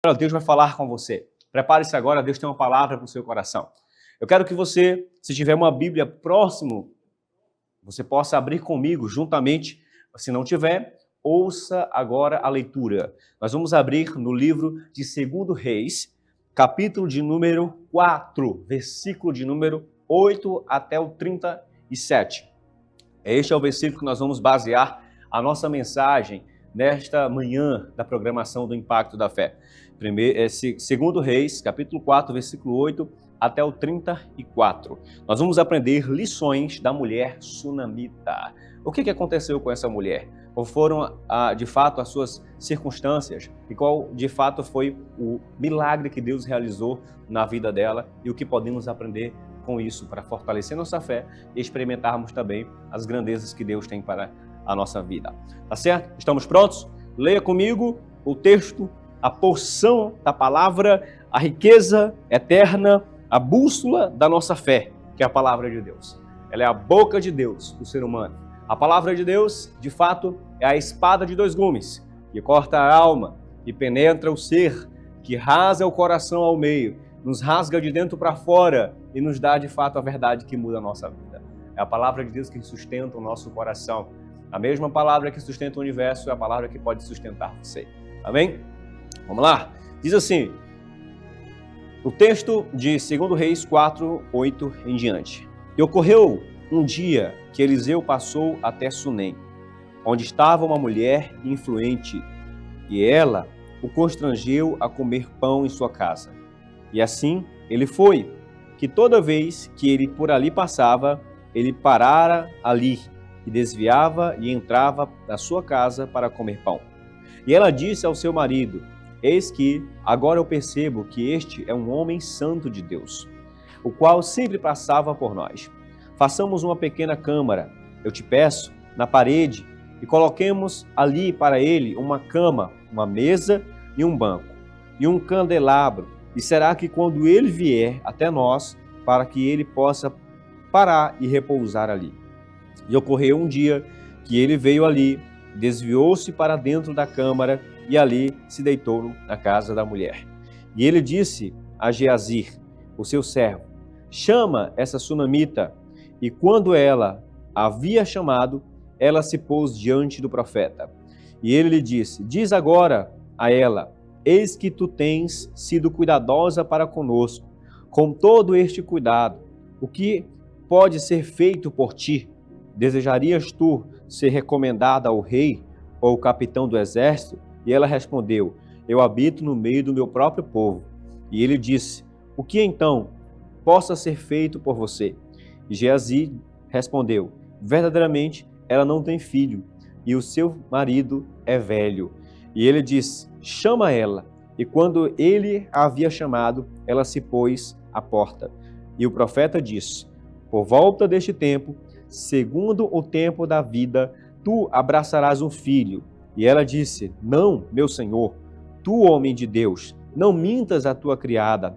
Agora Deus vai falar com você. Prepare-se agora, Deus tem uma palavra para o seu coração. Eu quero que você, se tiver uma Bíblia próximo, você possa abrir comigo juntamente. Se não tiver, ouça agora a leitura. Nós vamos abrir no livro de 2 Reis, capítulo de número 4, versículo de número 8 até o 37. Este é o versículo que nós vamos basear a nossa mensagem nesta manhã da programação do Impacto da Fé. 2 Reis, capítulo 4, versículo 8 até o 34. Nós vamos aprender lições da mulher sunamita. O que aconteceu com essa mulher? Qual foram, de fato, as suas circunstâncias? E qual, de fato, foi o milagre que Deus realizou na vida dela? E o que podemos aprender com isso para fortalecer nossa fé e experimentarmos também as grandezas que Deus tem para a nossa vida. Tá certo? Estamos prontos? Leia comigo o texto, a porção da palavra, a riqueza eterna, a bússola da nossa fé, que é a palavra de Deus. Ela é a boca de Deus do ser humano. A palavra de Deus, de fato, é a espada de dois gumes, que corta a alma, que penetra o ser, que rasga o coração ao meio, nos rasga de dentro para fora e nos dá, de fato, a verdade que muda a nossa vida. É a palavra de Deus que sustenta o nosso coração. A mesma palavra que sustenta o universo é a palavra que pode sustentar você. Amém? Vamos lá? Diz assim, o texto de 2 Reis 4, 8 em diante. E ocorreu um dia que Eliseu passou até Sunem, onde estava uma mulher influente, e ela o constrangeu a comer pão em sua casa. E assim ele foi, que toda vez que ele por ali passava, ele parara ali, e desviava e entrava na sua casa para comer pão. E ela disse ao seu marido, eis que agora eu percebo que este é um homem santo de Deus, o qual sempre passava por nós. Façamos uma pequena câmara, eu te peço, na parede, e coloquemos ali para ele uma cama, uma mesa e um banco, e um candelabro, e será que quando ele vier até nós, para que ele possa parar e repousar ali. E ocorreu um dia que ele veio ali, desviou-se para dentro da câmara e ali se deitou na casa da mulher. E ele disse a Geazir, o seu servo, chama essa sunamita. E quando ela havia chamado, ela se pôs diante do profeta. E ele lhe disse, diz agora a ela, eis que tu tens sido cuidadosa para conosco, com todo este cuidado. O que pode ser feito por ti? Desejarias tu ser recomendada ao rei ou ao capitão do exército? E ela respondeu, eu habito no meio do meu próprio povo. E ele disse, o que então possa ser feito por você? E Geazi respondeu, verdadeiramente ela não tem filho, e o seu marido é velho. E ele disse, chama ela. E quando ele a havia chamado, ela se pôs à porta. E o profeta disse, por volta deste tempo, segundo o tempo da vida, tu abraçarás um filho. E ela disse, não, meu senhor, tu, homem de Deus, não mintas a tua criada.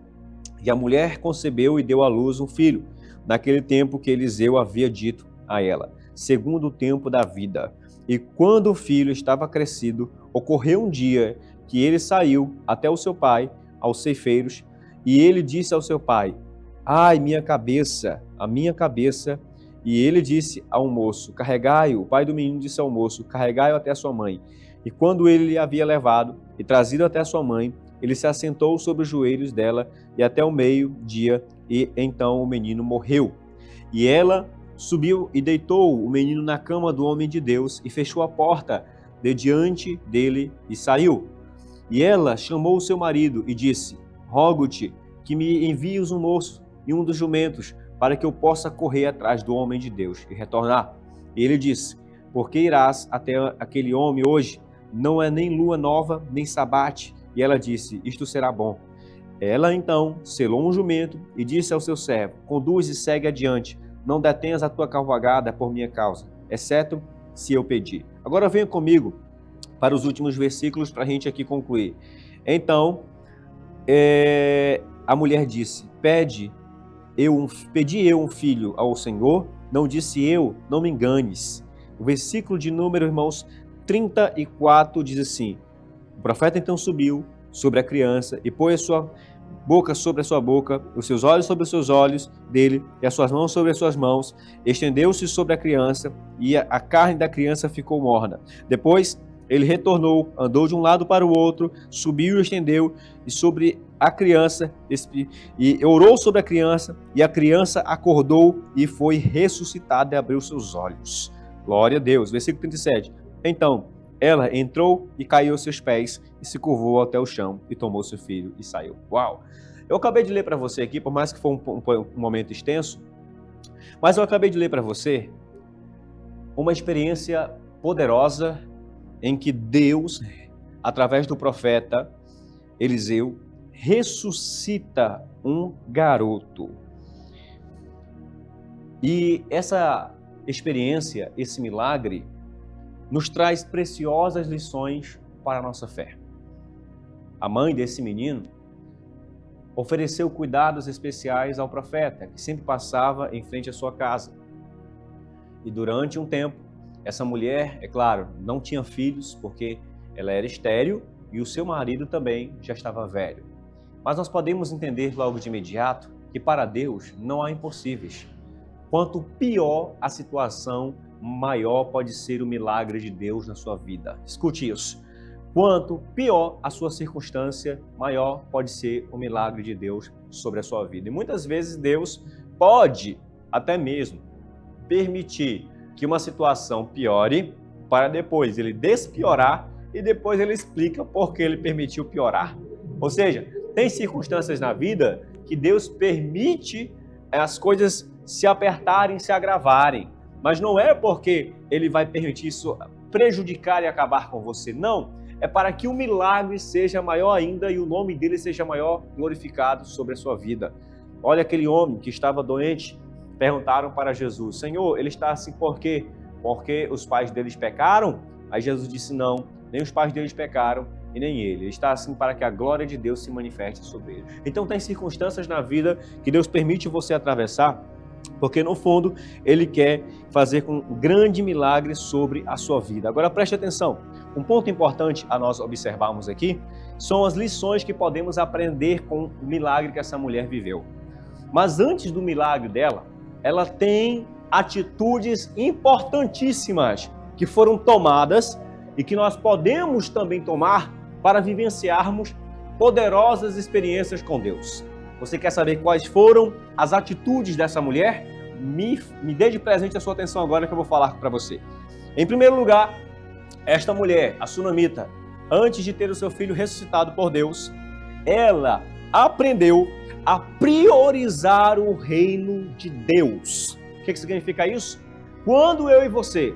E a mulher concebeu e deu à luz um filho, naquele tempo que Eliseu havia dito a ela, segundo o tempo da vida. E quando o filho estava crescido, ocorreu um dia que ele saiu até o seu pai, aos ceifeiros, e ele disse ao seu pai, ai, minha cabeça, a minha cabeça. E ele disse ao moço, carregai-o, o pai do menino disse ao moço, carregai-o até sua mãe. E quando ele lhe havia levado e trazido até sua mãe, ele se assentou sobre os joelhos dela e até o meio-dia, e então o menino morreu. E ela subiu e deitou o menino na cama do homem de Deus e fechou a porta de diante dele e saiu. E ela chamou o seu marido e disse, rogo-te que me envies um moço e um dos jumentos, para que eu possa correr atrás do homem de Deus e retornar. E ele disse, por que irás até aquele homem hoje? Não é nem lua nova, nem sabate. E ela disse, isto será bom. Ela então selou um jumento e disse ao seu servo, conduz e segue adiante, não detenhas a tua cavalgada por minha causa, exceto se eu pedir. Agora venha comigo para os últimos versículos para a gente aqui concluir. Então, a mulher disse, pedi eu um filho ao Senhor, não disse eu, não me enganes. O versículo de número, irmãos, 34 diz assim, o profeta então subiu sobre a criança e pôs a sua boca sobre a sua boca, os seus olhos sobre os seus olhos dele e as suas mãos sobre as suas mãos. Estendeu-se sobre a criança e a carne da criança ficou morna. Depois ele retornou, andou de um lado para o outro, subiu e estendeu e sobre a criança e orou sobre a criança, e a criança acordou e foi ressuscitada e abriu seus olhos. Glória a Deus. Versículo 37. Então ela entrou e caiu aos seus pés e se curvou até o chão e tomou seu filho e saiu. Uau! Eu acabei de ler para você aqui, por mais que foi um momento extenso, mas eu acabei de ler para você uma experiência poderosa em que Deus, através do profeta Eliseu, ressuscita um garoto. E essa experiência, esse milagre, nos traz preciosas lições para a nossa fé. A mãe desse menino ofereceu cuidados especiais ao profeta, que sempre passava em frente à sua casa. E durante um tempo, essa mulher, é claro, não tinha filhos, porque ela era estéril e o seu marido também já estava velho. Mas nós podemos entender logo de imediato que para Deus não há impossíveis. Quanto pior a situação, maior pode ser o milagre de Deus na sua vida. Escute isso. Quanto pior a sua circunstância, maior pode ser o milagre de Deus sobre a sua vida. E muitas vezes Deus pode até mesmo permitir que uma situação piore para depois ele despiorar e depois ele explica por que ele permitiu piorar. Ou seja, tem circunstâncias na vida que Deus permite as coisas se apertarem, se agravarem. Mas não é porque ele vai permitir isso prejudicar e acabar com você, não. É para que o milagre seja maior ainda e o nome dele seja maior glorificado sobre a sua vida. Olha aquele homem que estava doente, perguntaram para Jesus, Senhor, ele está assim por quê? Porque os pais deles pecaram? Aí Jesus disse, não, nem os pais deles pecaram e nem ele. Ele está assim para que a glória de Deus se manifeste sobre ele. Então tem circunstâncias na vida que Deus permite você atravessar, porque no fundo Ele quer fazer um grande milagre sobre a sua vida. Agora preste atenção, um ponto importante a nós observarmos aqui são as lições que podemos aprender com o milagre que essa mulher viveu. Mas antes do milagre dela, ela tem atitudes importantíssimas que foram tomadas e que nós podemos também tomar para vivenciarmos poderosas experiências com Deus. Você quer saber quais foram as atitudes dessa mulher? Me dê de presente a sua atenção agora que eu vou falar para você. Em primeiro lugar, esta mulher, a sunamita, antes de ter o seu filho ressuscitado por Deus, ela aprendeu a priorizar o reino de Deus. O que significa isso? Quando eu e você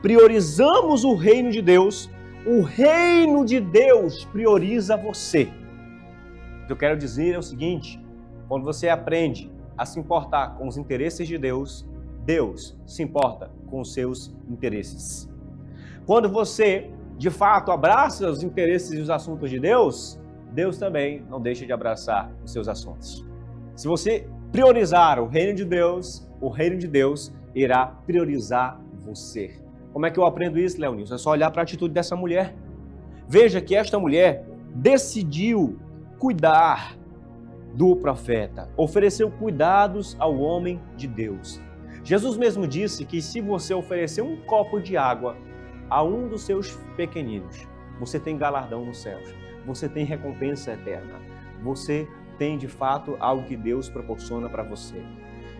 priorizamos o reino de Deus prioriza você. O que eu quero dizer é o seguinte, quando você aprende a se importar com os interesses de Deus, Deus se importa com os seus interesses. Quando você, de fato, abraça os interesses e os assuntos de Deus, Deus também não deixa de abraçar os seus assuntos. Se você priorizar o reino de Deus irá priorizar você. Como é que eu aprendo isso, Leonilson? É só olhar para a atitude dessa mulher. Veja que esta mulher decidiu cuidar do profeta, ofereceu cuidados ao homem de Deus. Jesus mesmo disse que se você oferecer um copo de água a um dos seus pequeninos, você tem galardão nos céus, você tem recompensa eterna, você tem de fato algo que Deus proporciona para você.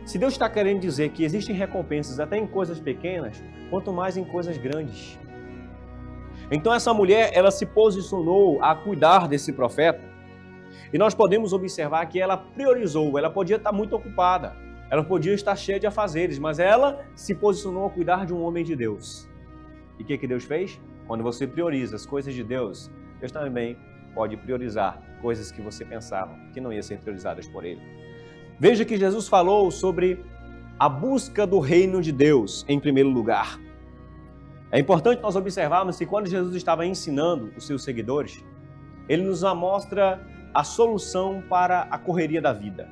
Se Deus está querendo dizer que existem recompensas até em coisas pequenas, quanto mais em coisas grandes. Então essa mulher, ela se posicionou a cuidar desse profeta. E nós podemos observar que ela priorizou, ela podia estar muito ocupada, ela podia estar cheia de afazeres, mas ela se posicionou a cuidar de um homem de Deus. E o que Deus fez? Quando você prioriza as coisas de Deus, Deus também pode priorizar coisas que você pensava que não iam ser priorizadas por Ele. Veja que Jesus falou sobre a busca do reino de Deus em primeiro lugar. É importante nós observarmos que quando Jesus estava ensinando os seus seguidores, Ele nos mostra a solução para a correria da vida.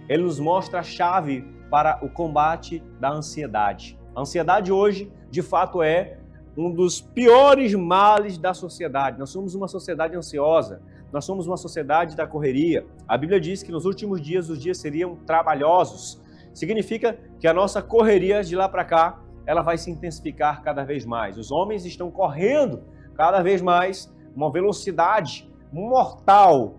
Ele nos mostra a chave para o combate da ansiedade. A ansiedade hoje, de fato, é um dos piores males da sociedade. Nós somos uma sociedade ansiosa. nós somos uma sociedade da correria. A Bíblia diz que nos últimos dias os dias seriam trabalhosos. Significa que a nossa correria de lá para cá, ela vai se intensificar cada vez mais. Os homens estão correndo cada vez mais, uma velocidade mortal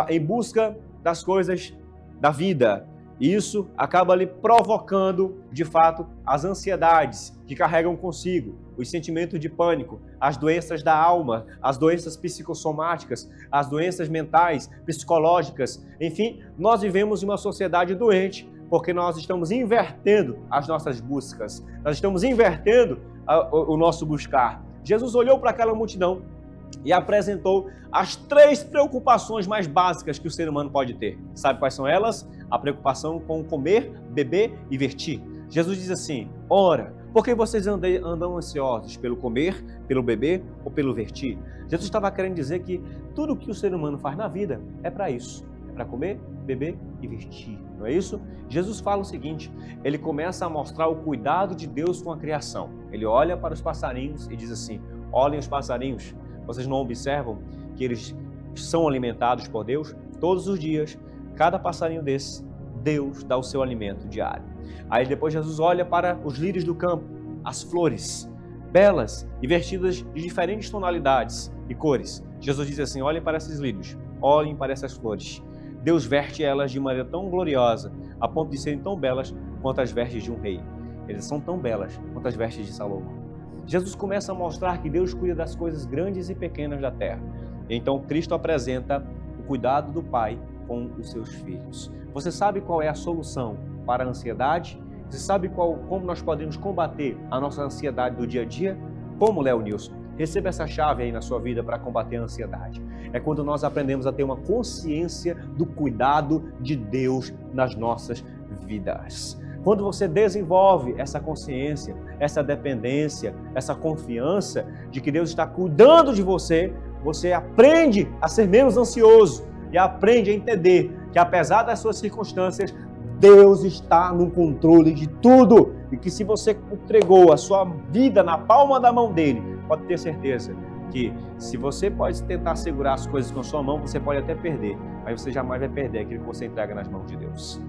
em busca das coisas da vida. E isso acaba lhe provocando, de fato, as ansiedades que carregam consigo, os sentimentos de pânico, as doenças da alma, as doenças psicossomáticas, as doenças mentais, psicológicas. Enfim, nós vivemos em uma sociedade doente porque nós estamos invertendo as nossas buscas, nós estamos invertendo o nosso buscar. Jesus olhou para aquela multidão e apresentou as 3 preocupações mais básicas que o ser humano pode ter. Sabe quais são elas? A preocupação com comer, beber e vestir. Jesus diz assim: ora, por que vocês andam ansiosos pelo comer, pelo beber ou pelo vestir? Jesus estava querendo dizer que tudo que o ser humano faz na vida é para isso. É para comer, beber e vestir. Não é isso? Jesus fala o seguinte, ele começa a mostrar o cuidado de Deus com a criação. Ele olha para os passarinhos e diz assim: olhem os passarinhos, vocês não observam que eles são alimentados por Deus? Todos os dias, cada passarinho desse, Deus dá o seu alimento diário. Aí depois Jesus olha para os lírios do campo, as flores, belas e vestidas de diferentes tonalidades e cores. Jesus diz assim: olhem para esses lírios, olhem para essas flores. Deus veste elas de maneira tão gloriosa, a ponto de serem tão belas quanto as vestes de um rei. Eles são tão belas quanto as vestes de Salomão. Jesus começa a mostrar que Deus cuida das coisas grandes e pequenas da terra. Então Cristo apresenta o cuidado do Pai com os seus filhos. Você sabe qual é a solução para a ansiedade? Você sabe como nós podemos combater a nossa ansiedade do dia a dia? Como, Léo Nilson? Receba essa chave aí na sua vida para combater a ansiedade. É quando nós aprendemos a ter uma consciência do cuidado de Deus nas nossas vidas. Quando você desenvolve essa consciência, essa dependência, essa confiança de que Deus está cuidando de você, você aprende a ser menos ansioso e aprende a entender que apesar das suas circunstâncias, Deus está no controle de tudo e que se você entregou a sua vida na palma da mão dele, pode ter certeza que se você pode tentar segurar as coisas com a sua mão, você pode até perder, mas você jamais vai perder aquilo que você entrega nas mãos de Deus.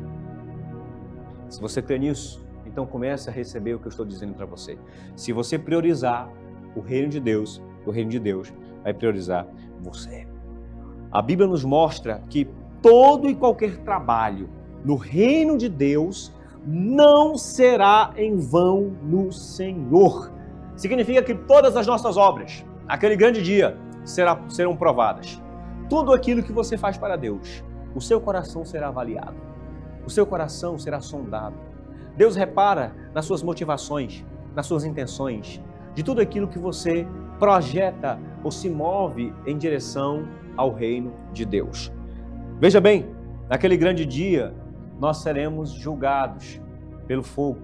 Se você crê nisso, então comece a receber o que eu estou dizendo para você. Se você priorizar o reino de Deus, o reino de Deus vai priorizar você. A Bíblia nos mostra que todo e qualquer trabalho no reino de Deus não será em vão no Senhor. Significa que todas as nossas obras, aquele grande dia, serão provadas. Tudo aquilo que você faz para Deus, o seu coração será avaliado. O seu coração será sondado. Deus repara nas suas motivações, nas suas intenções, de tudo aquilo que você projeta ou se move em direção ao reino de Deus. Veja bem, naquele grande dia, nós seremos julgados pelo fogo.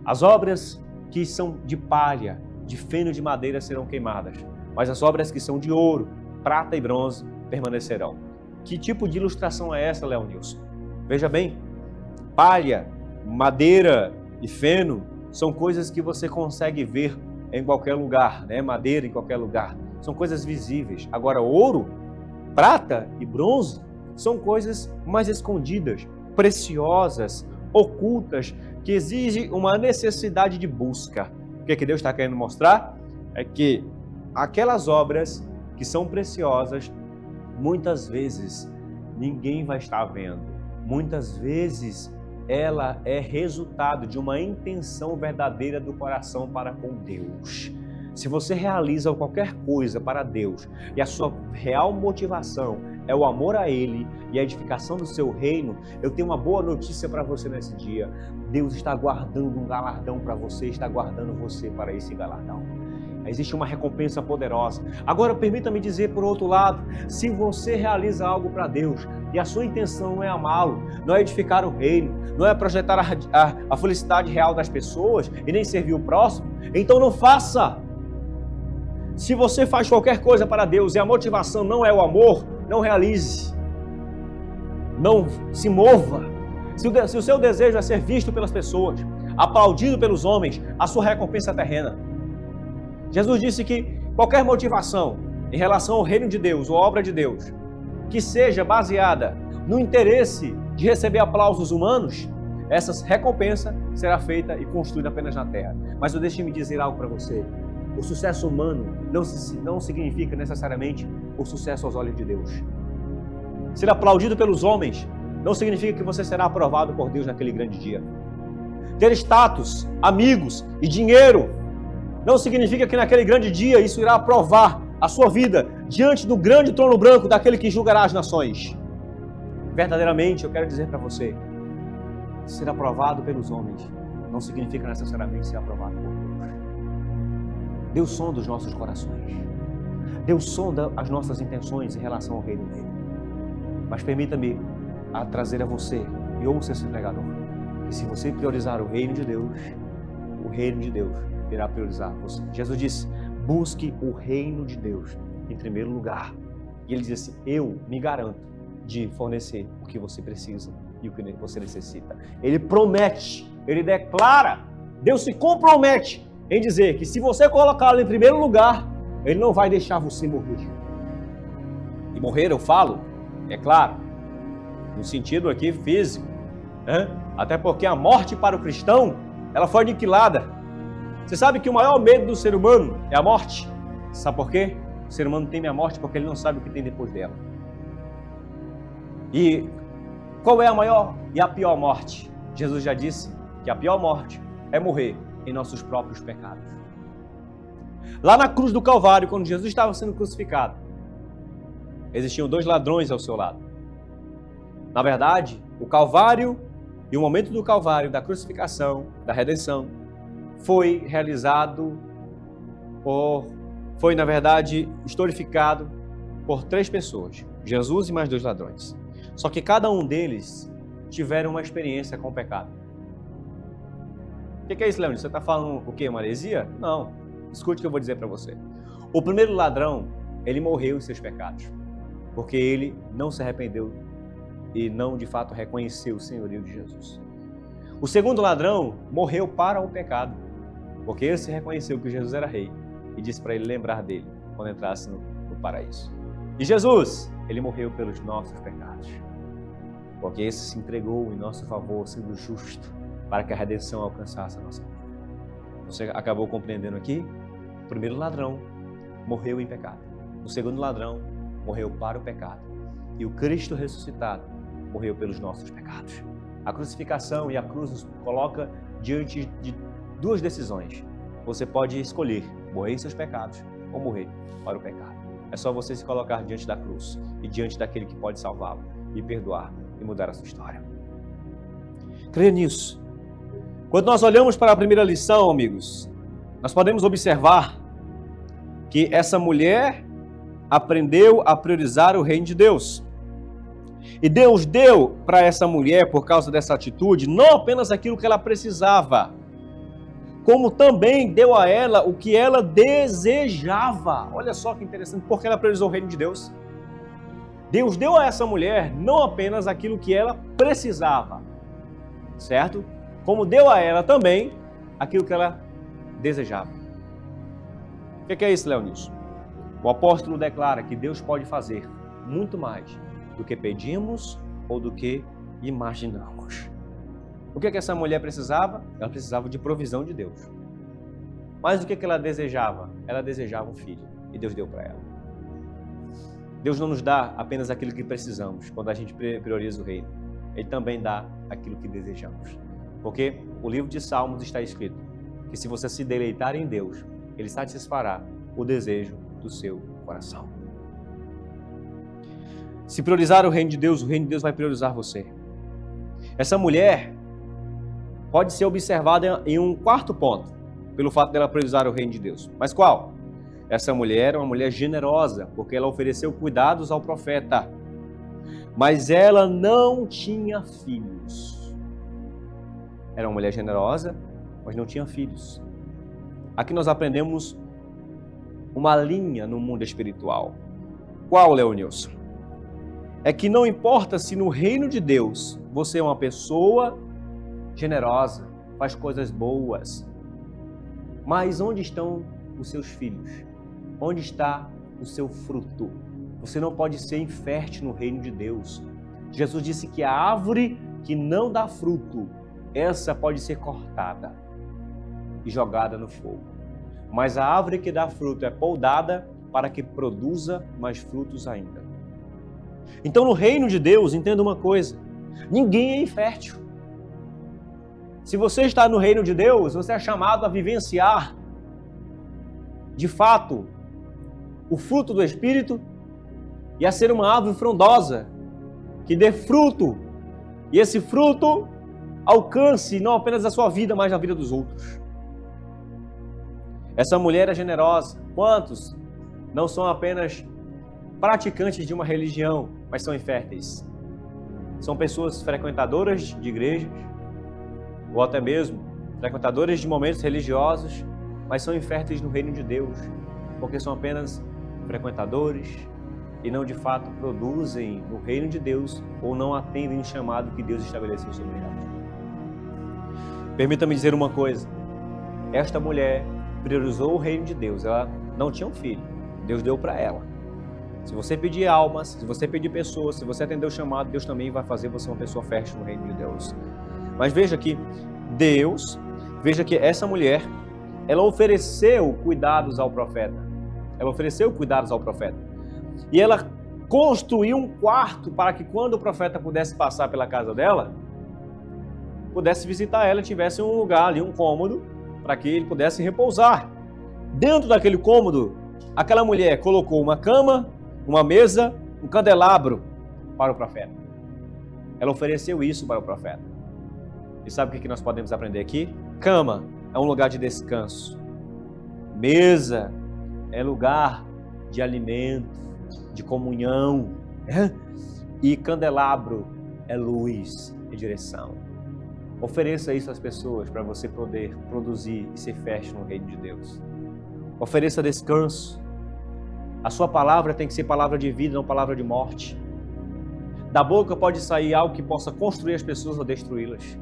As obras que são de palha, de feno de madeira serão queimadas, mas as obras que são de ouro, prata e bronze permanecerão. Que tipo de ilustração é essa, Léo Nilson? Veja bem, palha, madeira e feno são coisas que você consegue ver em qualquer lugar, né? Madeira em qualquer lugar. São coisas visíveis. Agora, ouro, prata e bronze são coisas mais escondidas, preciosas, ocultas, que exigem uma necessidade de busca. O que Deus está querendo mostrar? É que aquelas obras que são preciosas, muitas vezes ninguém vai estar vendo. Muitas vezes ela é resultado de uma intenção verdadeira do coração para com Deus. Se você realiza qualquer coisa para Deus e a sua real motivação é o amor a Ele e a edificação do seu reino, eu tenho uma boa notícia para você nesse dia. Deus está guardando um galardão para você, está guardando você para esse galardão. Existe uma recompensa poderosa. Agora, permita-me dizer por outro lado, se você realiza algo para Deus e a sua intenção não é amá-lo, não é edificar o reino, não é projetar a felicidade real das pessoas e nem servir o próximo, então não faça. Se você faz qualquer coisa para Deus e a motivação não é o amor, não realize. Não se mova. Se o seu desejo é ser visto pelas pessoas, aplaudido pelos homens, a sua recompensa é terrena. Jesus disse que qualquer motivação em relação ao reino de Deus ou à obra de Deus que seja baseada no interesse de receber aplausos humanos, essa recompensa será feita e construída apenas na terra. Mas deixe-me dizer algo para você. O sucesso humano não significa necessariamente o sucesso aos olhos de Deus. Ser aplaudido pelos homens não significa que você será aprovado por Deus naquele grande dia. Ter status, amigos e dinheiro não significa que naquele grande dia isso irá aprovar a sua vida diante do grande trono branco daquele que julgará as nações. Verdadeiramente, eu quero dizer para você, ser aprovado pelos homens não significa necessariamente ser aprovado por Deus. Deus sonda os nossos corações. Deus sonda as nossas intenções em relação ao reino dele. Mas permita-me trazer a você, e ouça esse pregador, que se você priorizar o reino de Deus irá priorizar você. Jesus disse, busque o reino de Deus em primeiro lugar. E ele diz assim, eu me garanto de fornecer o que você precisa e o que você necessita. Ele promete, ele declara, Deus se compromete em dizer que se você colocá-lo em primeiro lugar, ele não vai deixar você morrer. E morrer, eu falo, é claro, no sentido aqui físico, né? Até porque a morte para o cristão, ela foi aniquilada. Você sabe que o maior medo do ser humano é a morte? Sabe por quê? O ser humano teme a morte porque ele não sabe o que tem depois dela. E qual é a maior e a pior morte? Jesus já disse que a pior morte é morrer em nossos próprios pecados. Lá na cruz do Calvário, quando Jesus estava sendo crucificado, existiam 2 ladrões ao seu lado. Na verdade, o Calvário e o momento do Calvário, da crucificação, da redenção, foi realizado foi na verdade historificado por 3 pessoas, Jesus e mais 2 ladrões. Só que cada um deles tiveram uma experiência com o pecado. O que é isso, Leandro? Você está falando o quê? Uma heresia? Não. Escute o que eu vou dizer para você. O primeiro ladrão, ele morreu em seus pecados, porque ele não se arrependeu e não, de fato, reconheceu o senhorio de Jesus. O segundo ladrão morreu para o pecado, porque ele se reconheceu que Jesus era rei e disse para ele lembrar dele quando entrasse no paraíso. E Jesus, ele morreu pelos nossos pecados, porque esse se entregou em nosso favor, sendo justo, para que a redenção alcançasse a nossa vida. Você acabou compreendendo aqui? O primeiro ladrão morreu em pecado. O segundo ladrão morreu para o pecado. E o Cristo ressuscitado morreu pelos nossos pecados. A crucificação e a cruz nos coloca diante de 2 decisões. Você pode escolher morrer em seus pecados ou morrer para o pecado. É só você se colocar diante da cruz e diante daquele que pode salvá-lo e perdoar e mudar a sua história. Creia nisso. Quando nós olhamos para a primeira lição, amigos, nós podemos observar que essa mulher aprendeu a priorizar o reino de Deus. E Deus deu para essa mulher, por causa dessa atitude, não apenas aquilo que ela precisava, como também deu a ela o que ela desejava. Olha só que interessante, porque ela priorizou o reino de Deus. Deus deu a essa mulher não apenas aquilo que ela precisava, certo? Como deu a ela também aquilo que ela desejava. O que é isso, Leonício? O apóstolo declara que Deus pode fazer muito mais do que pedimos ou do que imaginamos. O que essa mulher precisava? Ela precisava de provisão de Deus. Mas o que ela desejava? Ela desejava um filho e Deus deu para ela. Deus não nos dá apenas aquilo que precisamos quando a gente prioriza o reino. Ele também dá aquilo que desejamos. Porque o livro de Salmos está escrito que se você se deleitar em Deus, Ele satisfará o desejo do seu coração. Se priorizar o reino de Deus vai priorizar você. Essa mulher pode ser observada em um 4º ponto, pelo fato dela priorizar o reino de Deus. Mas qual? Essa mulher é uma mulher generosa, porque ela ofereceu cuidados ao profeta. Mas ela não tinha filhos. Era uma mulher generosa, mas não tinha filhos. Aqui nós aprendemos uma linha no mundo espiritual. Qual, Leonilson? É que não importa se no reino de Deus você é uma pessoa generosa, faz coisas boas, mas onde estão os seus filhos? Onde está o seu fruto? Você não pode ser infértil no reino de Deus. Jesus disse que a árvore que não dá fruto, essa pode ser cortada e jogada no fogo. Mas a árvore que dá fruto é podada para que produza mais frutos ainda. Então, no reino de Deus, entenda uma coisa: ninguém é infértil. Se você está no reino de Deus, você é chamado a vivenciar, de fato, o fruto do Espírito e a ser uma árvore frondosa, que dê fruto, e esse fruto alcance não apenas a sua vida, mas a vida dos outros. Essa mulher é generosa. Quantos não são apenas praticantes de uma religião, mas são inférteis? São pessoas frequentadoras de igrejas, ou até mesmo frequentadoras de momentos religiosos, mas são inférteis no reino de Deus, porque são apenas frequentadores e não de fato produzem no reino de Deus ou não atendem o chamado que Deus estabeleceu sobre elas. Permita-me dizer uma coisa: esta mulher priorizou o reino de Deus. Ela não tinha um filho, Deus deu para ela. Se você pedir almas, se você pedir pessoas, se você atender o chamado, Deus também vai fazer você uma pessoa fértil no reino de Deus. Mas veja que veja que essa mulher, ela ofereceu cuidados ao profeta. Ela ofereceu cuidados ao profeta. E ela construiu um quarto para que quando o profeta pudesse passar pela casa dela, pudesse visitar ela, tivesse um lugar ali, um cômodo, para que ele pudesse repousar. Dentro daquele cômodo, aquela mulher colocou uma cama, uma mesa, um candelabro para o profeta. Ela ofereceu isso para o profeta. E sabe o que nós podemos aprender aqui? Cama é um lugar de descanso. Mesa é lugar de alimento, de comunhão. E candelabro é luz e direção. Ofereça isso às pessoas para você poder produzir e ser fértil no reino de Deus. Ofereça descanso. A sua palavra tem que ser palavra de vida, não palavra de morte. Da boca pode sair algo que possa construir as pessoas ou destruí-las.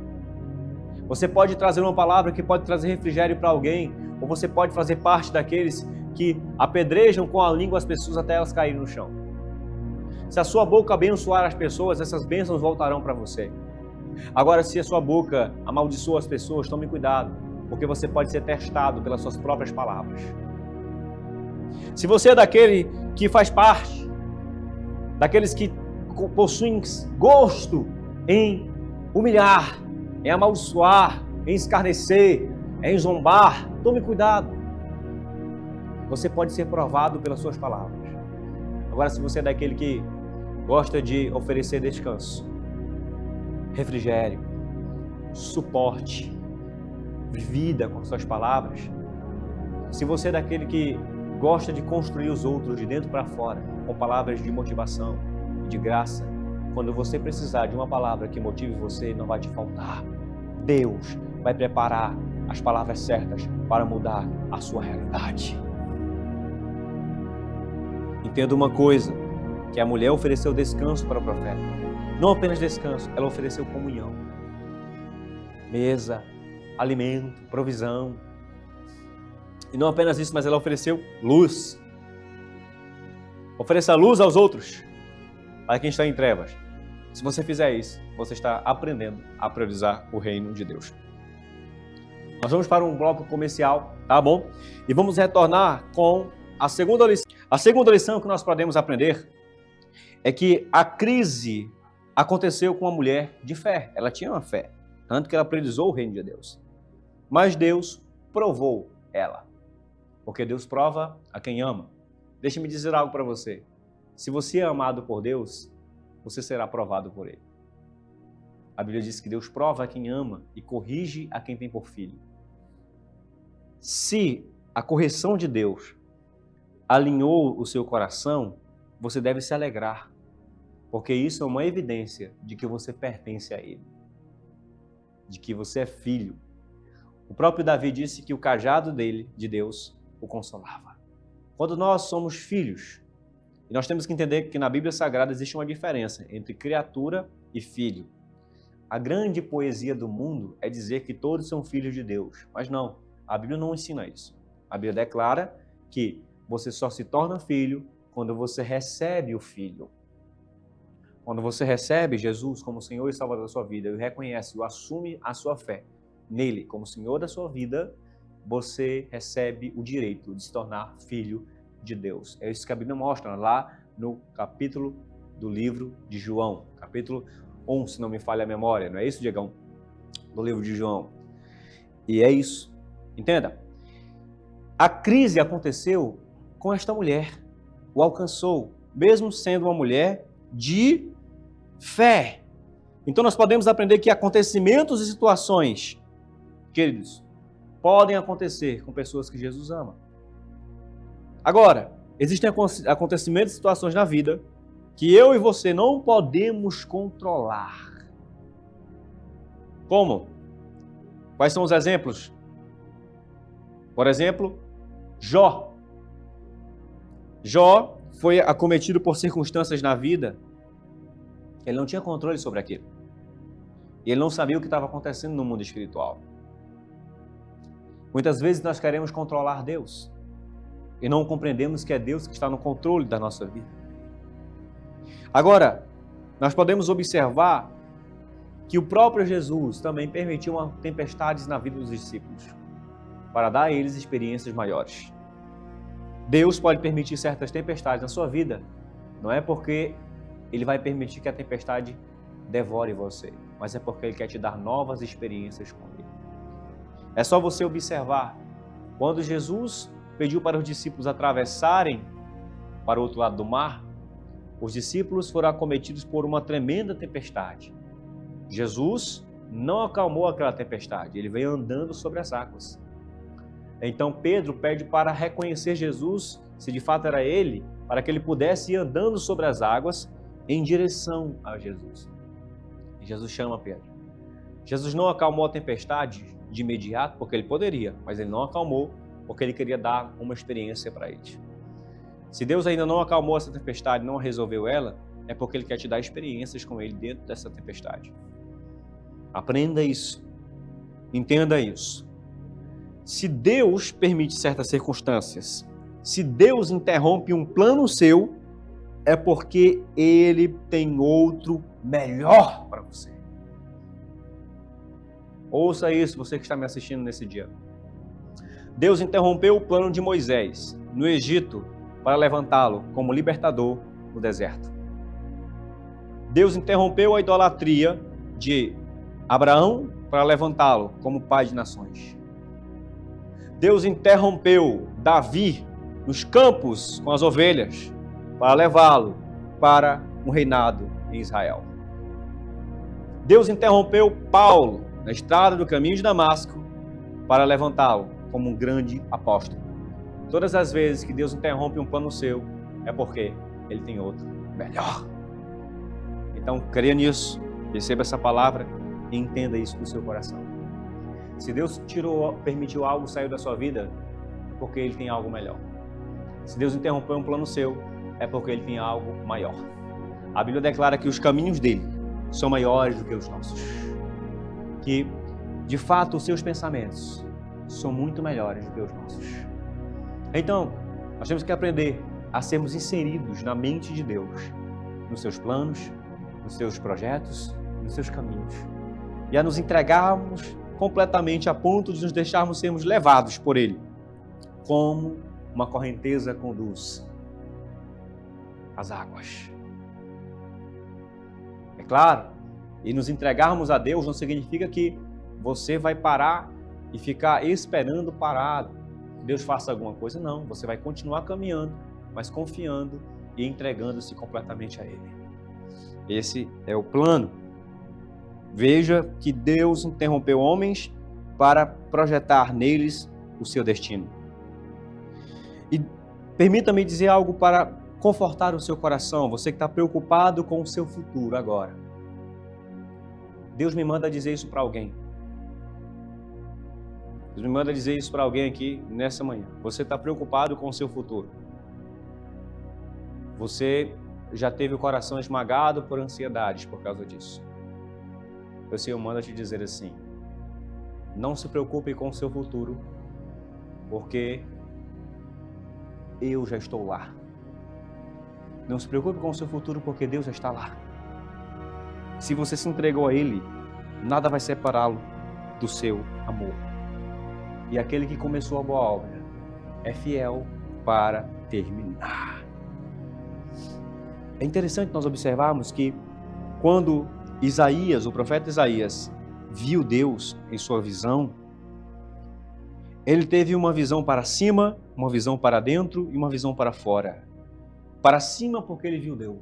Você pode trazer uma palavra que pode trazer refrigério para alguém, ou você pode fazer parte daqueles que apedrejam com a língua as pessoas até elas caírem no chão. Se a sua boca abençoar as pessoas, essas bênçãos voltarão para você. Agora, se a sua boca amaldiçoa as pessoas, tome cuidado, porque você pode ser testado pelas suas próprias palavras. Se você é daquele que faz parte, daqueles que possuem gosto em humilhar, em amaldiçoar, em escarnecer, em zombar, tome cuidado. Você pode ser provado pelas suas palavras. Agora, se você é daquele que gosta de oferecer descanso, refrigério, suporte, vida com suas palavras, se você é daquele que gosta de construir os outros de dentro para fora, com palavras de motivação e de graça, quando você precisar de uma palavra que motive você, não vai te faltar. Deus vai preparar as palavras certas para mudar a sua realidade. Entenda uma coisa, que a mulher ofereceu descanso para o profeta. Não apenas descanso, ela ofereceu comunhão. Mesa, alimento, provisão. E não apenas isso, mas ela ofereceu luz. Ofereça luz aos outros, para quem está em trevas. Se você fizer isso, você está aprendendo a priorizar o reino de Deus. Nós vamos para um bloco comercial, tá bom? E vamos retornar com a segunda lição. A segunda lição que nós podemos aprender é que a crise aconteceu com uma mulher de fé. Ela tinha uma fé, tanto que ela priorizou o reino de Deus. Mas Deus provou ela, porque Deus prova a quem ama. Deixa-me dizer algo para você. Se você é amado por Deus, você será provado por Ele. A Bíblia diz que Deus prova a quem ama e corrige a quem tem por filho. Se a correção de Deus alinhou o seu coração, você deve se alegrar, porque isso é uma evidência de que você pertence a Ele, de que você é filho. O próprio Davi disse que o cajado dele, de Deus, o consolava. Quando nós somos filhos, e nós temos que entender que na Bíblia Sagrada existe uma diferença entre criatura e filho. A grande poesia do mundo é dizer que todos são filhos de Deus, mas não, a Bíblia não ensina isso. A Bíblia declara que você só se torna filho quando você recebe o Filho. Quando você recebe Jesus como Senhor e Salvador da sua vida, e reconhece e assume a sua fé nele como Senhor da sua vida, você recebe o direito de se tornar filho de Deus. É isso que a Bíblia mostra lá no capítulo do livro de João, capítulo 1, se não me falha a memória, não é isso, Diegão? Do livro de João. E é isso. Entenda. A crise aconteceu com esta mulher, o alcançou, mesmo sendo uma mulher de fé. Então nós podemos aprender que acontecimentos e situações, queridos, podem acontecer com pessoas que Jesus ama. Agora, existem acontecimentos e situações na vida que eu e você não podemos controlar. Como? Quais são os exemplos? Por exemplo, Jó. Jó foi acometido por circunstâncias na vida que ele não tinha controle sobre aquilo. E ele não sabia o que estava acontecendo no mundo espiritual. Muitas vezes nós queremos controlar Deus e não compreendemos que é Deus que está no controle da nossa vida. Agora, nós podemos observar que o próprio Jesus também permitiu tempestades na vida dos discípulos para dar a eles experiências maiores. Deus pode permitir certas tempestades na sua vida, não é porque Ele vai permitir que a tempestade devore você, mas é porque Ele quer te dar novas experiências com Ele. É só você observar, quando Jesus pediu para os discípulos atravessarem para o outro lado do mar, os discípulos foram acometidos por uma tremenda tempestade. Jesus não acalmou aquela tempestade, ele veio andando sobre as águas. Então Pedro pede para reconhecer Jesus, se de fato era ele, para que ele pudesse ir andando sobre as águas em direção a Jesus. E Jesus chama Pedro. Jesus não acalmou a tempestade de imediato, porque ele poderia, mas ele não acalmou, porque ele queria dar uma experiência para eles. Se Deus ainda não acalmou essa tempestade, não resolveu ela, é porque ele quer te dar experiências com ele dentro dessa tempestade. Aprenda isso. Entenda isso. Se Deus permite certas circunstâncias, se Deus interrompe um plano seu, é porque Ele tem outro melhor para você. Ouça isso, você que está me assistindo nesse dia. Deus interrompeu o plano de Moisés no Egito para levantá-lo como libertador no deserto. Deus interrompeu a idolatria de Abraão para levantá-lo como pai de nações. Deus interrompeu Davi nos campos com as ovelhas para levá-lo para um reinado em Israel. Deus interrompeu Paulo na estrada do caminho de Damasco para levantá-lo como um grande apóstolo. Todas as vezes que Deus interrompe um plano seu, é porque Ele tem outro melhor. Então, creia nisso, receba essa palavra e entenda isso no seu coração. Se Deus permitiu algo sair da sua vida, é porque Ele tem algo melhor. Se Deus interrompeu um plano seu, é porque Ele tem algo maior. A Bíblia declara que os caminhos dele são maiores do que os nossos. Que, de fato, os seus pensamentos são muito melhores do que os nossos. Então, nós temos que aprender a sermos inseridos na mente de Deus, nos seus planos, nos seus projetos, nos seus caminhos. E a nos entregarmos completamente a ponto de nos deixarmos sermos levados por Ele, como uma correnteza conduz as águas. É claro, e nos entregarmos a Deus não significa que você vai parar e ficar esperando parado que Deus faça alguma coisa. Não, você vai continuar caminhando, mas confiando e entregando-se completamente a Ele. Esse é o plano. Veja que Deus interrompeu homens para projetar neles o seu destino. E permita-me dizer algo para confortar o seu coração, você que está preocupado com o seu futuro agora. Deus me manda dizer isso para alguém. Deus me manda dizer isso para alguém aqui nessa manhã. Você está preocupado com o seu futuro. Você já teve o coração esmagado por ansiedades por causa disso. O Senhor manda te dizer assim: não se preocupe com o seu futuro, porque eu já estou lá. Não se preocupe com o seu futuro, porque Deus já está lá. Se você se entregou a Ele, nada vai separá-lo do seu amor. E aquele que começou a boa obra é fiel para terminar. É interessante nós observarmos que quando Isaías, o profeta Isaías, viu Deus em sua visão, ele teve uma visão para cima, uma visão para dentro e uma visão para fora. Para cima porque ele viu Deus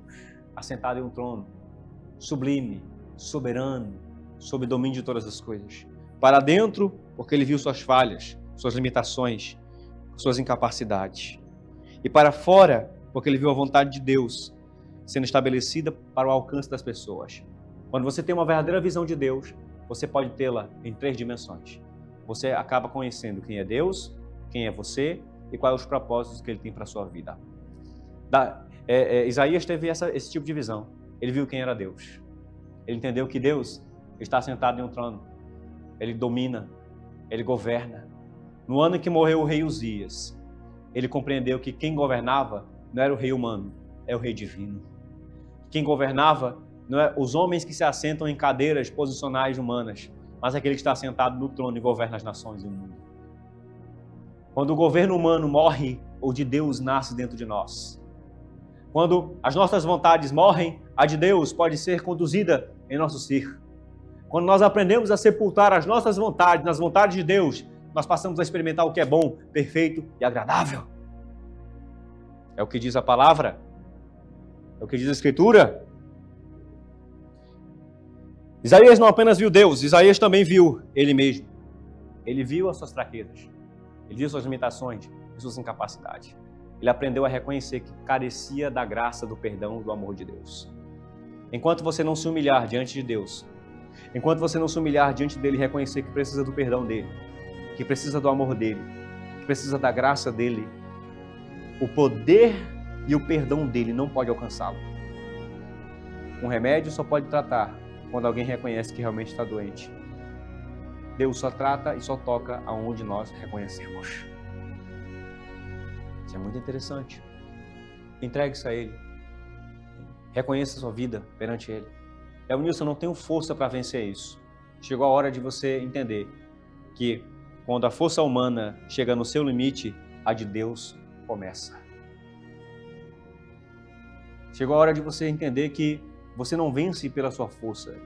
assentado em um trono, sublime, soberano, sob domínio de todas as coisas. Para dentro porque ele viu suas falhas, suas limitações, suas incapacidades. E para fora porque ele viu a vontade de Deus sendo estabelecida para o alcance das pessoas. Quando você tem uma verdadeira visão de Deus, você pode tê-la em 3 dimensões. Você acaba conhecendo quem é Deus, quem é você e quais os propósitos que Ele tem para a sua vida. Isaías teve esse tipo de visão. Ele viu quem era Deus. Ele entendeu que Deus está sentado em um trono. Ele domina, Ele governa. No ano em que morreu o rei Uzias, ele compreendeu que quem governava não era o rei humano, é o rei divino. Quem governava não é os homens que se assentam em cadeiras posicionais humanas, mas aquele que está sentado no trono e governa as nações e o mundo. Quando o governo humano morre, o de Deus nasce dentro de nós. Quando as nossas vontades morrem, a de Deus pode ser conduzida em nosso ser. Quando nós aprendemos a sepultar as nossas vontades nas vontades de Deus, nós passamos a experimentar o que é bom, perfeito e agradável. É o que diz a palavra, é o que diz a Escritura. Isaías não apenas viu Deus, Isaías também viu Ele mesmo. Ele viu as suas fraquezas, ele viu suas limitações e suas incapacidades. Ele aprendeu a reconhecer que carecia da graça, do perdão, do amor de Deus. Enquanto você não se humilhar diante de Deus, enquanto você não se humilhar diante dele e reconhecer que precisa do perdão dele, que precisa do amor dele, que precisa da graça dele, o poder e o perdão dele não pode alcançá-lo. Um remédio só pode tratar quando alguém reconhece que realmente está doente. Deus só trata e só toca aonde nós reconhecemos. Isso é muito interessante. Entregue isso a Ele. Reconheça a sua vida perante Ele. Nilson, eu não tenho força para vencer isso. Chegou a hora de você entender que quando a força humana chega no seu limite, a de Deus começa. Chegou a hora de você entender que você não vence pela sua força.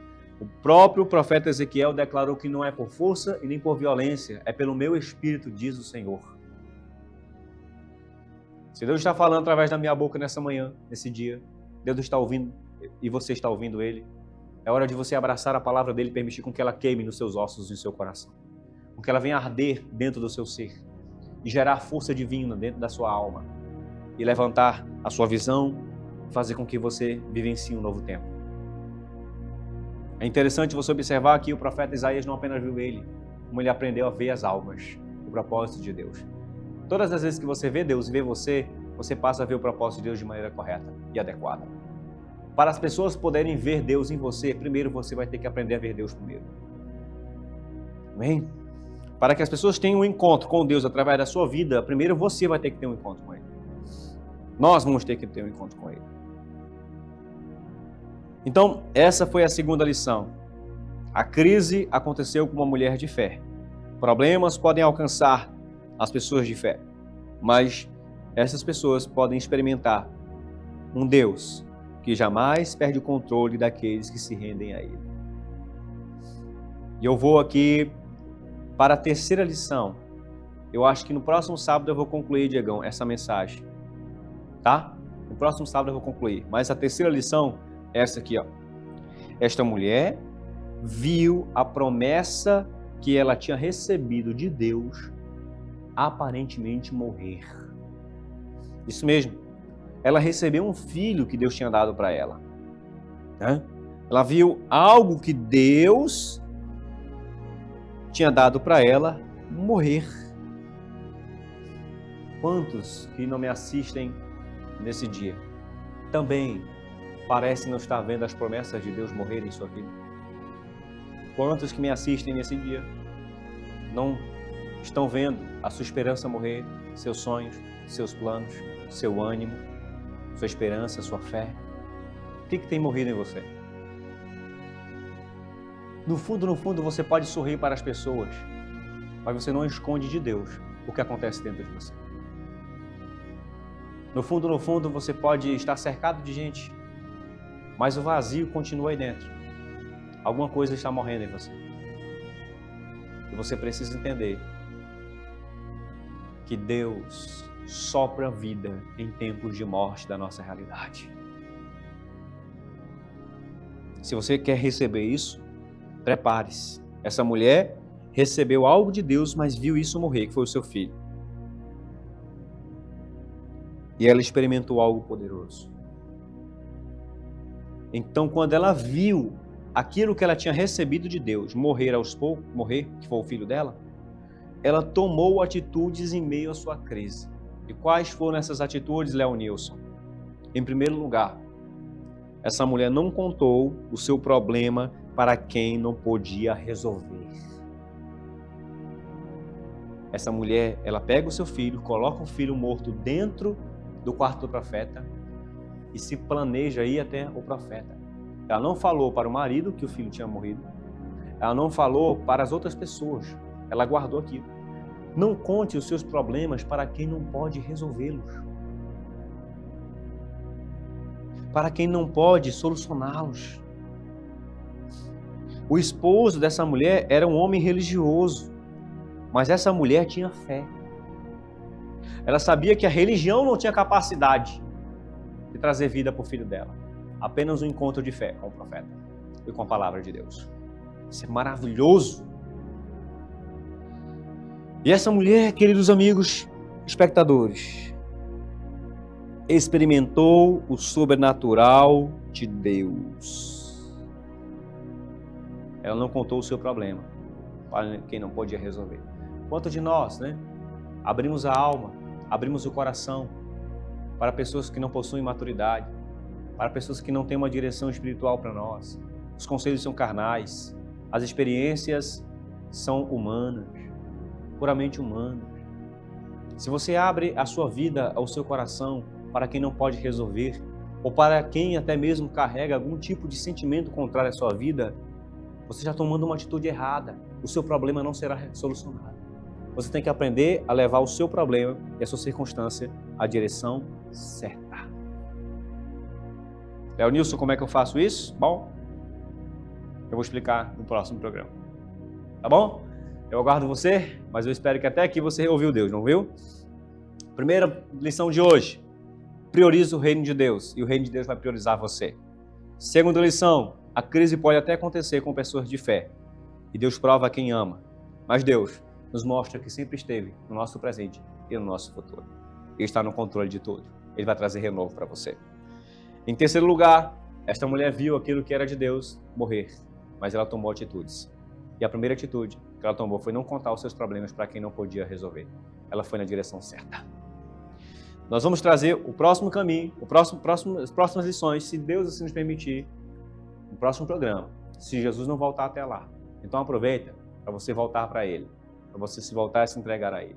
O próprio profeta Ezequiel declarou que não é por força e nem por violência, é pelo meu Espírito, diz o Senhor. Se Deus está falando através da minha boca nessa manhã, nesse dia, Deus está ouvindo e você está ouvindo Ele, é hora de você abraçar a palavra dEle e permitir com que ela queime nos seus ossos e no seu coração. Com que ela venha arder dentro do seu ser e gerar força divina dentro da sua alma e levantar a sua visão, fazer com que você vivencie um novo tempo. É interessante você observar que o profeta Isaías não apenas viu ele, como ele aprendeu a ver as almas, o propósito de Deus. Todas as vezes que você vê Deus e vê você, você passa a ver o propósito de Deus de maneira correta e adequada. Para as pessoas poderem ver Deus em você, primeiro você vai ter que aprender a ver Deus primeiro. Amém? Para que as pessoas tenham um encontro com Deus através da sua vida, primeiro você vai ter que ter um encontro com Ele. Nós vamos ter que ter um encontro com Ele. Então, essa foi a segunda lição. A crise aconteceu com uma mulher de fé. Problemas podem alcançar as pessoas de fé, mas essas pessoas podem experimentar um Deus que jamais perde o controle daqueles que se rendem a Ele. E eu vou aqui para a terceira lição. Eu acho que no próximo sábado eu vou concluir, Diegão, essa mensagem. Tá? No próximo sábado eu vou concluir. Mas a terceira lição é essa aqui, ó. Esta mulher viu a promessa que ela tinha recebido de Deus aparentemente morrer. Isso mesmo. Ela recebeu um filho que Deus tinha dado para ela. Né? Ela viu algo que Deus tinha dado para ela morrer. Quantos que não me assistem nesse dia também parecem não estar vendo as promessas de Deus morrerem em sua vida? Quantos que me assistem nesse dia não estão vendo a sua esperança morrer, seus sonhos, seus planos, seu ânimo, sua esperança, sua fé? O que tem morrido em você? No fundo, você pode sorrir para as pessoas, mas você não esconde de Deus o que acontece dentro de você. No fundo, você pode estar cercado de gente, mas o vazio continua aí dentro. Alguma coisa está morrendo em você. E você precisa entender que Deus sopra vida em tempos de morte da nossa realidade. Se você quer receber isso, prepare-se. Essa mulher recebeu algo de Deus, mas viu isso morrer, que foi o seu filho. E ela experimentou algo poderoso. Então, quando ela viu aquilo que ela tinha recebido de Deus morrer aos poucos, que foi o filho dela, ela tomou atitudes em meio à sua crise. E quais foram essas atitudes, Leonilson? Em primeiro lugar, essa mulher não contou o seu problema para quem não podia resolver. Essa mulher, ela pega o seu filho, coloca o filho morto dentro do quarto do profeta e se planeja ir até o profeta. Ela não falou para o marido que o filho tinha morrido. Ela não falou para as outras pessoas. Ela guardou aquilo. Não conte os seus problemas para quem não pode resolvê-los. Para quem não pode solucioná-los. O esposo dessa mulher era um homem religioso, mas essa mulher tinha fé. Ela sabia que a religião não tinha capacidade de trazer vida para o filho dela. Apenas um encontro de fé com o profeta e com a palavra de Deus. Isso é maravilhoso. E essa mulher, queridos amigos, espectadores, experimentou o sobrenatural de Deus. Ela não contou o seu problema para quem não podia resolver. Quanto de nós, abrimos a alma, abrimos o coração para pessoas que não possuem maturidade, para pessoas que não têm uma direção espiritual para nós. Os conselhos são carnais, as experiências são humanas, puramente humanas. Se você abre a sua vida, ao seu coração, para quem não pode resolver, ou para quem até mesmo carrega algum tipo de sentimento contrário à sua vida, você está tomando uma atitude errada. O seu problema não será solucionado. Você tem que aprender a levar o seu problema e a sua circunstância à direção certa. Leonilson, como é que eu faço isso? Bom, eu vou explicar no próximo programa. Tá bom? Eu aguardo você, mas eu espero que até aqui você ouviu Deus, não viu? Primeira lição de hoje. Priorize o reino de Deus e o reino de Deus vai priorizar você. Segunda lição. A crise pode até acontecer com pessoas de fé. E Deus prova a quem ama. Mas Deus nos mostra que sempre esteve no nosso presente e no nosso futuro. Ele está no controle de tudo. Ele vai trazer renovo para você. Em terceiro lugar, esta mulher viu aquilo que era de Deus morrer. Mas ela tomou atitudes. E a primeira atitude que ela tomou foi não contar os seus problemas para quem não podia resolver. Ela foi na direção certa. Nós vamos trazer o próximo caminho, as próximas lições, se Deus assim nos permitir, no próximo programa, se Jesus não voltar até lá. Então aproveita para você voltar para Ele, para você se voltar a se entregar a Ele.